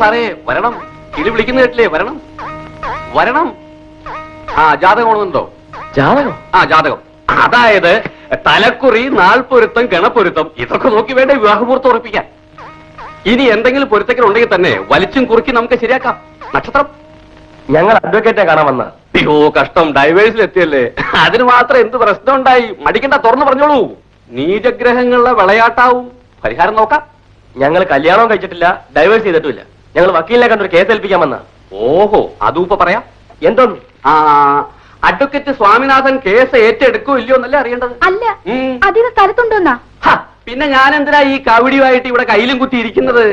സാറേ വരണം. ഇത് വിളിക്കുന്ന കേട്ടില്ലേ? വരണം വരണം. ആ ജാതകം ഓണുന്നുണ്ടോ? ജാതകം? ആ ജാതകം. അതായത് തലക്കുറി, നാൾപ്പൊരുത്തം, ഗണപ്പൊരുത്തം ഇതൊക്കെ നോക്കി വേണ്ടേ വിവാഹമുഹൂർത്തം ഉറപ്പിക്കാൻ. ഇനി എന്തെങ്കിലും പൊരുത്തങ്ങൾ ഉണ്ടെങ്കിൽ തന്നെ വലിച്ചും കുറുക്കി നമുക്ക് ശരിയാക്കാം. നക്ഷത്രം? ഞങ്ങൾ അഡ്വക്കേറ്റെ കാണാൻ വന്ന. അയ്യോ കഷ്ടം, ഡൈവേഴ്സിൽ എത്തിയല്ലേ. അതിന് മാത്രം എന്ത് പ്രശ്നം ഉണ്ടായി? മടിക്കണ്ട, തുറന്നു പറഞ്ഞോളൂ. നീചഗ്രഹങ്ങളുടെ വിളയാട്ടാവും. പരിഹാരം നോക്കാം. ഞങ്ങൾ കല്യാണവും കഴിച്ചിട്ടില്ല, ഡൈവേഴ്സ് ചെയ്തിട്ടില്ല. ഞങ്ങൾ വക്കീലിനെ കണ്ടൊരു കേസ് ഏൽപ്പിക്കാൻ വന്ന. ഓഹോ, അതും ഇപ്പൊ പറയാം. എന്തോന്നു? ആ അഡ്വക്കേറ്റ് സ്വാമിനാഥൻ കേസ് ഏറ്റെടുക്കോ ഇല്ലയോ എന്നല്ലേ അറിയേണ്ടത്. അല്ല, അധികം സ്ഥലത്തുണ്ടോന്നാ. പിന്നെ ഞാൻ എന്തിനാ ഈ കവടിയുമായിട്ട് ഇവിടെ കയ്യിലും കുത്തിയിരിക്കുന്നത്?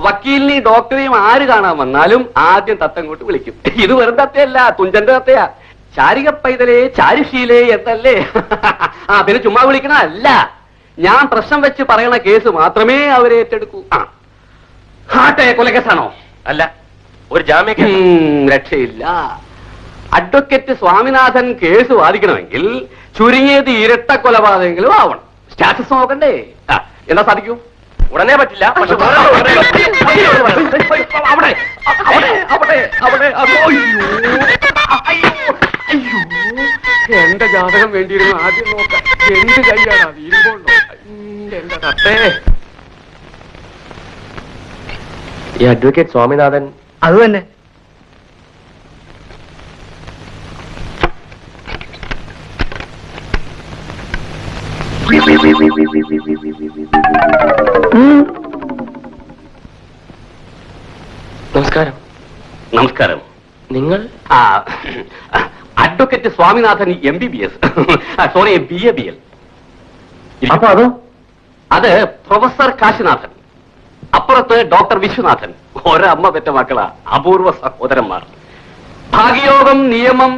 വക്കീലിനെയും ഡോക്ടറെയും ആര് കാണാൻ വന്നാലും ആദ്യം തത്തങ്ങോട്ട് വിളിക്കും. ഇത് വെറും തത്തയല്ല, തുഞ്ചന്റെ തത്തയാ. ചാരിക പൈതലേ ചാരുശീലേ എന്നല്ലേ. ആ പിന്നെ ചുമ്മാ വിളിക്കണ അല്ല, ഞാൻ പ്രശ്നം വെച്ച് പറയണ കേസ് മാത്രമേ അവരെ ഏറ്റെടുക്കൂ. ആട്ടെ, കൊലക്കേസാണോ? അല്ല, ഒരു ജാമ്യ. രക്ഷയില്ല. അഡ്വക്കേറ്റ് സ്വാമിനാഥൻ കേസ് വാദിക്കണമെങ്കിൽ ചുരുങ്ങിയത് ഇരട്ട കൊലപാതകങ്ങളും ആവണം. സ്റ്റാറ്റസ് നോക്കണ്ടേ? എന്താ സാധിക്കൂ? ഉടനെ പറ്റില്ല. പക്ഷെ എന്റെ ജാതകം വേണ്ടിയിരുന്നു ആദ്യം നോക്കാം. എന്ത് കയ്യാണോ വീരുമ്പോണ്ടോ എന്റെ തട്ടേ. ഈ അഡ്വക്കേറ്റ് സ്വാമിനാഥൻ അത് തന്നെ. നമസ്കാരം. നമസ്കാരം. നിങ്ങൾ? Advocate Swaminathan MBBS, sorry BABL. അപ്പൊ അതോ? അത് പ്രൊഫസർ കാശിനാഥൻ. അപ്പുറത്ത് ഡോക്ടർ വിശ്വനാഥൻ. ഒരമ്മ പെറ്റ മക്കളാ, അപൂർവ സഹോദരന്മാർ. ഭാഗ്യയോഗം, നിയമം,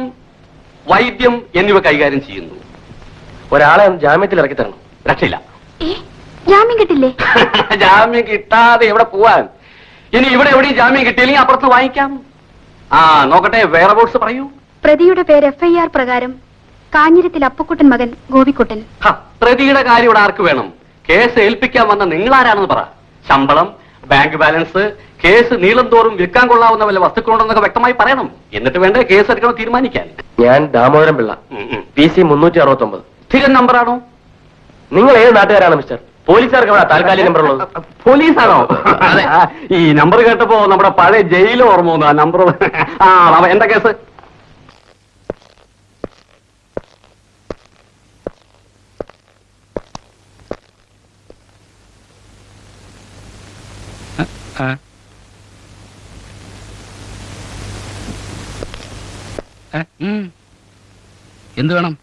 വൈദ്യം എന്നിവ കൈകാര്യം ചെയ്യുന്നു. ഒരാളെ ജാമ്യത്തിൽ ഇറക്കി തരണം. രക്ഷയില്ല. ജാമ്യം കിട്ടില്ലേ? ജാമ്യം കിട്ടാതെ എവിടെ പോവാൻ? ഇനി ഇവിടെ എവിടെയും ജാമ്യം കിട്ടിയില്ലെങ്കിൽ അപ്പുറത്ത് വാങ്ങിക്കാം. നോക്കട്ടെ, വേറെ ബോർഡ്സ് പറയൂ. പ്രതിയുടെ പേര് FIR പ്രകാരം കാഞ്ഞിരത്തിൽ അപ്പുക്കുട്ടൻ മകൻ ഗോപിക്കുട്ടൻ. പ്രതിയുടെ കാര്യം ഇവിടെ ആർക്ക് വേണം? കേസ് ഏൽപ്പിക്കാൻ വന്ന നിങ്ങളാരാണെന്ന് പറ. ശമ്പളം, ബാങ്ക് ബാലൻസ്, കേസ് നീളം തോറും വിൽക്കാൻ കൊള്ളാവുന്ന വല്ല വസ്തുക്കളുണ്ടെന്നൊക്കെ വ്യക്തമായി പറയണം. എന്നിട്ട് വേണ്ടേ കേസ് എടുക്കണം തീരുമാനിക്കാൻ. ഞാൻ ദാമോദരൻ പിള്ള, PC 369. സ്ഥിരം നമ്പറാണോ? നിങ്ങൾ ഏത് നാട്ടുകാരാണ് മിസ്റ്റർ? പോലീസുകാർക്ക് അവിടെ താൽക്കാലിക നമ്പർ ഉള്ളത്. പോലീസാണോ? ഈ നമ്പർ കേട്ടപ്പോ നമ്മുടെ പഴയ ജയിൽ ഓർമ്മ വന്നു. ആ നമ്പർ. എന്താ കേസ്? എന്ത് വേണം?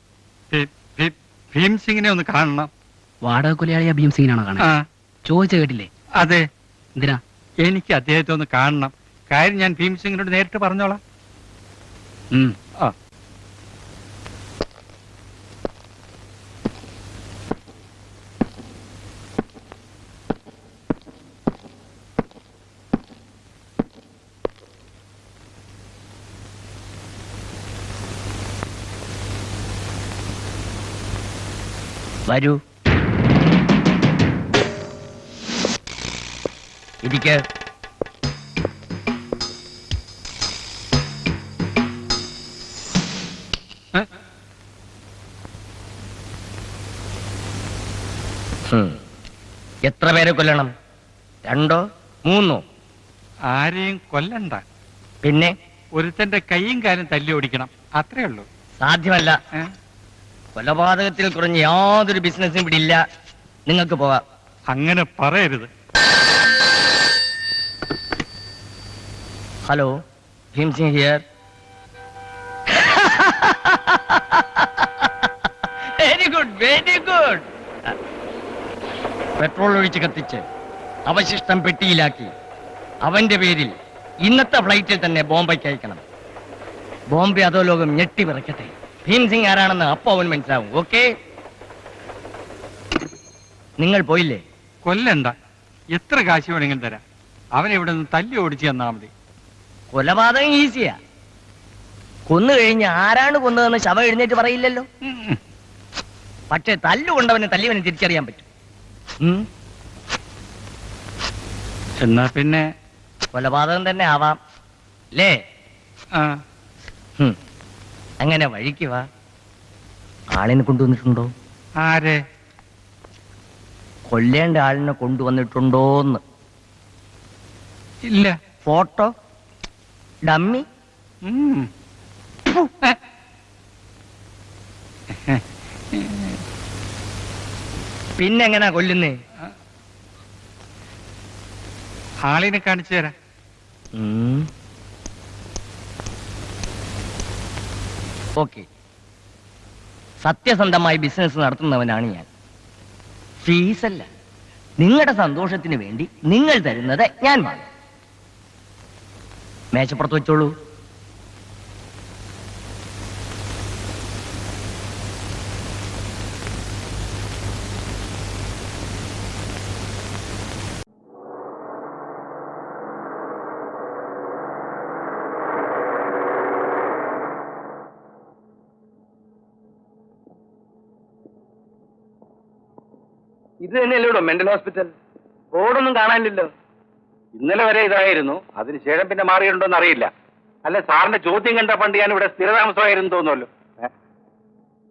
ഭീം സിംഗിനെ ഒന്ന് കാണണം. വാടക കൊലയാളിയ ഭീം സിംഗിനാണോ കാണാൻ? ചോദിച്ച കേട്ടില്ലേ? അതെ. എന്തിനാ? എനിക്ക് അദ്ദേഹത്തെ ഒന്ന് കാണണം. കാര്യം ഞാൻ ഭീം സിംഗിനോട് നേരിട്ട് പറഞ്ഞോളാം. വരൂ, ഇരിക്ക്. എത്ര പേരെ കൊല്ലണം? 2 3? ആരെയും കൊല്ലണ്ട. പിന്നെ ഒരുത്തന്റെ കൈയും കാലും തല്ലി ഓടിക്കണം, അത്രേ ഉള്ളൂ. സാധ്യമല്ല. കൊലപാതകത്തിൽ കുറഞ്ഞ് യാതൊരു ബിസിനസ്സും ഇവിടെ ഇല്ല. നിങ്ങൾക്ക് പോവാം. അങ്ങനെ പറയരുത്. Hello, Bhim Singh here. Very good, very good. Petrol ഒഴിച്ച് കത്തിച്ച് അവശിഷ്ടം പെട്ടിയിലാക്കി അവന്റെ പേരിൽ ഇന്നത്തെ ഫ്ലൈറ്റിൽ തന്നെ ബോംബെക്ക് അയക്കണം. ബോംബെ അധോലോകം ഞെട്ടി വിറയ്ക്കട്ടെ. ഭീം സിംഗ് ആരാണെന്ന് അപ്പൊ അവൻ മനസ്സിലാവും. ഓക്കെ? നിങ്ങൾ പോയില്ലേ? കൊല്ലണ്ട, എത്ര കാശ് വേണമെങ്കിലും തരാം. അവനെ ഇവിടെ നിന്ന് തല്ലി ഓടിച്ചു തന്നാ മതി. കൊലപാതകം ഈസിയാ. കൊന്നു കഴിഞ്ഞ് ആരാണ് കൊന്നതെന്ന് ശവം എഴുന്നേറ്റ് പറയില്ലല്ലോ. പക്ഷെ തല്ലുകൊണ്ടവനെ തല്ലിയവനെ തിരിച്ചറിയാൻ പറ്റും. എന്നാ പിന്നെ കൊലപാതകം തന്നെ ആവാം അല്ലേ? ആ അങ്ങനെ വഴിക്ക് വാ. ആളിനെ കൊണ്ടുവന്നിട്ടുണ്ടോ? ആരെ? കൊല്ലേണ്ട ആളിനെ കൊണ്ടുവന്നിട്ടുണ്ടോന്ന്. ഇല്ല. ഫോട്ടോ? ഡമ്മി? ഉം. പിന്നെങ്ങനാ കൊല്ലുന്നേ? ആളിനെ കാണിച്ചു തരാം. ഓക്കെ. സത്യസന്ധമായി ബിസിനസ് നടത്തുന്നവനാണ് ഞാൻ. ഫീസല്ല, നിങ്ങളുടെ സന്തോഷത്തിന് വേണ്ടി നിങ്ങൾ തരുന്നത് ഞാൻ വാങ്ങും. മേശപ്പുറത്ത് വെച്ചോളൂ. ഇത് തന്നെയല്ലോ മെന്റൽ ഹോസ്പിറ്റൽ? ബോർഡൊന്നും കാണാനില്ലല്ലോ. ഇന്നലെ വരെ ഇതായിരുന്നു, അതിനുശേഷം പിന്നെ മാറിയിട്ടുണ്ടോന്ന് അറിയില്ല. അല്ല, സാറിന്റെ ചോദ്യം കണ്ട പണ്ട് ഞാൻ ഇവിടെ സ്ഥിരതാമസമായിരുന്നു തോന്നുമല്ലോ.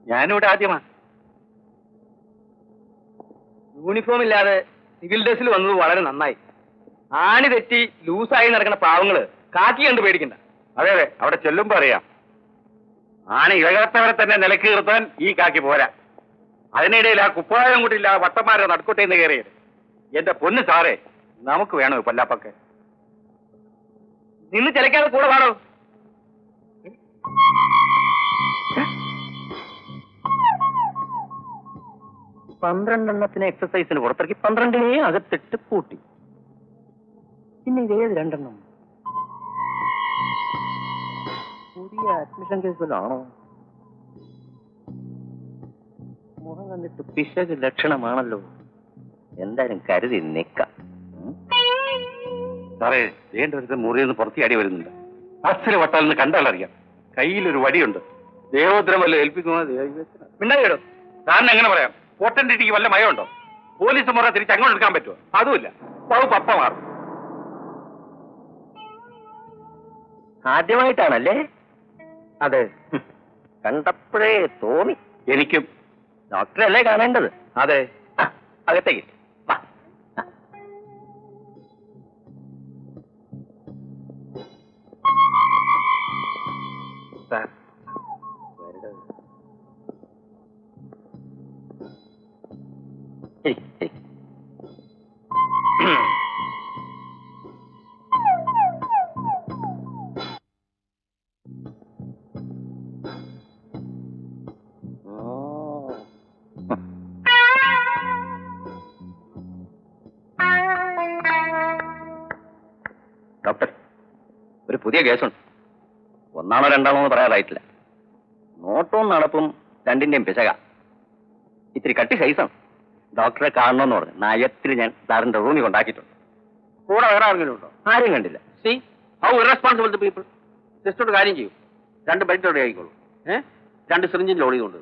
ഞാനിവിടെ ആദ്യമാ. യൂണിഫോം ഇല്ലാതെ സിവിൽ ഡ്രസ്സിൽ വന്നത് വളരെ നന്നായി. ആണി തെറ്റി ലൂസായി നടക്കുന്ന പാവങ്ങള് കാക്കി കണ്ട് പേടിക്കണ്ട. അതെ അതെ, അവിടെ ചെല്ലുമ്പോ അറിയാം. ആണി ഇളകാത്തവരെ തന്നെ നിലക്ക് നിർത്താൻ ഈ കാക്കി പോരാ. അതിനിടയിൽ ആ കുപ്പായം കൂട്ടില്ല വട്ടന്മാരെ നടുക്കോട്ടേന്ന് കയറിയത്. എന്റെ പൊന്ന് സാറേ, നമുക്ക് വേണോ പല്ലാപ്പൊക്കെ? നിന്ന് ചിലക്കാതെ കൂടെ പാടോ. 12 എക്സസൈസിന് പുറത്തിറക്കി 12 അകത്തിട്ട് പൂട്ടി. പിന്നെ ഇതേത് 2 പുതിയ അഡ്മിഷൻ കേസിലാണോ? മുഖം കണ്ടിട്ട് പിശക് ലക്ഷണമാണല്ലോ. എന്തായാലും കരുതി നിക്കാം. സാറേ, വേണ്ട ഒരു മുറിയിൽ പുറത്തിയാടി വരുന്നുണ്ട്. അച്ഛന് വട്ടാലെന്ന് കണ്ടാലറിയാം. കയ്യിലൊരു വടിയുണ്ട്. ദേവോദ്രം വല്ല ഏൽപ്പിക്കുമോ? മിണ്ടായിടോ. സാറിന് എങ്ങനെ പറയാം? കോട്ടന്റിക്ക് വല്ല മയമുണ്ടോ? പോലീസ് മുറ തിരിച്ച് അങ്ങോട്ട് എടുക്കാൻ പറ്റുമോ? അതുമില്ല. പപ്പ മാറും. ആദ്യമായിട്ടാണല്ലേ? അതെ, കണ്ടപ്പോഴേ തോന്നി. എനിക്കും. ഡോക്ടറല്ലേ കാണേണ്ടത്? അതെ. അകത്തേക്ക് വാ. സാർ, ശരി ശരി. ഡോക്ടർ, ഒരു പുതിയ കേസുണ്ട്. 1 or 2 എന്ന് പറയാറായിട്ടില്ല. നോട്ടവും നടപ്പും 2ന്റെയും പിശക. ഇത്തിരി കട്ടി സൈസാണ്. ഡോക്ടറെ കാണണമെന്ന് പറഞ്ഞു നയത്തിൽ ഞാൻ സാറിന്റെ റൂമിൽ കൊണ്ടാക്കിയിട്ടുണ്ട്. കൂടെ വേറെ ആരെങ്കിലും ഉണ്ടോ? ആരും കണ്ടില്ല. See how irresponsible the people. Just ഒരു കാര്യം ചെയ്യൂ, 2 ബെൽറ്റ് റെഡി ആയിക്കോളൂ. 2 സിറിഞ്ചിൽ ലോഡ് ചെയ്തുകൊണ്ട്.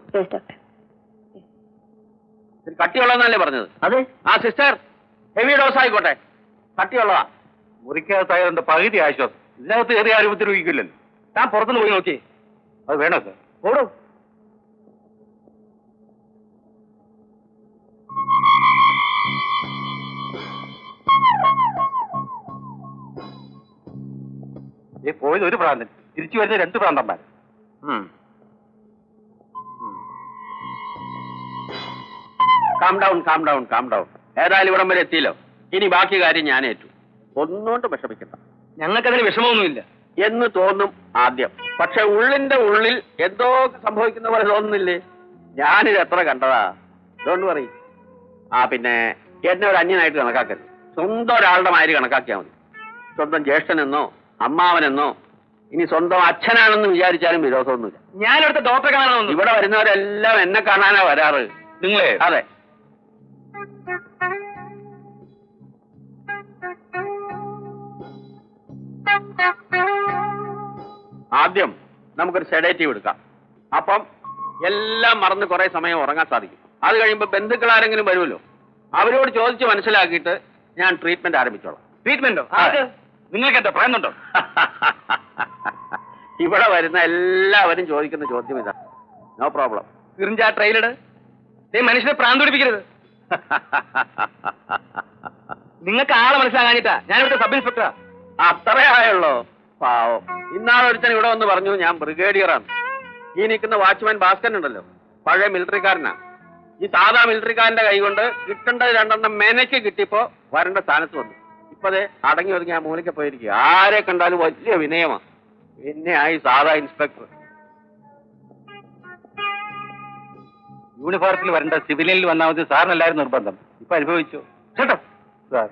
കട്ടിയുള്ളതെന്നല്ലേ പറഞ്ഞത്? അതെ. ആ സിസ്റ്റർ, ഹെവി ഡോസ് ആയിക്കോട്ടെ. കട്ടിയുള്ളതാ. മുറിക്കകത്തായതിന്റെ പകുതി ആശ്വാസം. ഇതിനകത്ത് കയറി ആരും ഉപദ്രവിക്കില്ലല്ലോ. താൻ പുറത്തുനിന്ന് പോയി നോക്കി. അത് വേണോ സാർ? ഓടോ. പോയത് ഒരു പ്രാന്തൻ, തിരിച്ചു വരുന്ന 2 പ്രാന്തന്മാർ. Calm down, calm down, calm down. ഏതായാലും ഇവിടം വരെ എത്തിയല്ലോ. ഇനി ബാക്കി കാര്യം ഞാൻ ഏറ്റു. ഒന്നുകൊണ്ട് വിഷമിക്കണ്ട. ഞങ്ങൾക്കതിന് വിഷമമൊന്നുമില്ല എന്ന് തോന്നും ആദ്യം, പക്ഷെ ഉള്ളിന്റെ ഉള്ളിൽ എന്തോ സംഭവിക്കുന്ന പോലെ തോന്നുന്നില്ലേ? ഞാനിത് എത്ര കണ്ടതാ. Don't worry. പിന്നെ എന്നെ ഒരു അന്യനായിട്ട് കണക്കാക്കരുത്. സ്വന്തം ഒരാളുടെ മാതിരി കണക്കാക്കിയാൽ മതി. സ്വന്തം ജ്യേഷ്ഠനെന്നോ അമ്മാവനെന്നോ ഇനി സ്വന്തം അച്ഛനാണെന്ന് വിചാരിച്ചാലും വിരോധമൊന്നുമില്ല. ഞാനിവിടുത്തെ ഡോക്ടറെ കാണാനൊന്നും. ഇവിടെ വരുന്നവരെല്ലാം എന്നെ കാണാനാ വരാറ്. നിങ്ങളെ? അതെ. ആദ്യം നമുക്കൊരു സെഡേറ്റീവ് എടുക്കാം. അപ്പം എല്ലാം മറന്ന് കുറെ സമയം ഉറങ്ങാൻ സാധിക്കും. അത് കഴിയുമ്പോൾ ബന്ധുക്കൾ ആരെങ്കിലും വരുമല്ലോ, അവരോട് ചോദിച്ച് മനസ്സിലാക്കിയിട്ട് ഞാൻ ട്രീറ്റ്മെന്റ് ആരംഭിച്ചോളാം. ട്രീറ്റ്മെന്റോ? നിങ്ങൾക്ക് എന്താ പറയുന്നുണ്ടോ? ഇവിടെ വരുന്ന എല്ലാവരും ചോദിക്കുന്ന ചോദ്യം ഇതാ. No problem. തീർച്ച ആ ട്രെയിലഡ് നീ മനുഷ്യനെ പ്രാന്ത് പിടിപ്പിക്കരുത്. നിങ്ങൾക്ക് ആളെ മനസ്സിലാകാഞ്ഞിട്ടാ ഞാൻ ഇവിടുത്തെ സബ് ഇൻസ്പെക്ടറാ. അത്രേ ആയുള്ളൂ. പാവം. ഇന്നാളൊരുത്തൻ ഇവിടെ വന്ന് പറഞ്ഞു ഞാൻ ബ്രിഗേഡിയറാണ്. ഈ നിൽക്കുന്ന വാച്ച്മാൻ ഭാസ്കരൻ ഉണ്ടല്ലോ, പഴയ മിലിറ്ററിക്കാരനാ. ഈ സാധാ മിലിറ്ററിക്കാരന്റെ കൈ കൊണ്ട് കിട്ടേണ്ടത് 2 മെനയ്ക്ക് കിട്ടിയപ്പോ വരേണ്ട സ്ഥാനത്ത് വന്നു. ഇപ്പതേ അടങ്ങി ഒതുങ്ങി ആ മൂലയ്ക്ക് പോയിരിക്കുക. ആരെ കണ്ടാലും വലിയ വിനയമാ. പിന്നെ ആയി സാധാ ഇൻസ്പെക്ടർ. യൂണിഫോമത്തിൽ വരേണ്ട സിവിലിയനിൽ വന്നാൽ മതി സാറിനല്ലായിരുന്നു നിർബന്ധം. ഇപ്പൊ അനുഭവിച്ചു. കേട്ടോ സാർ.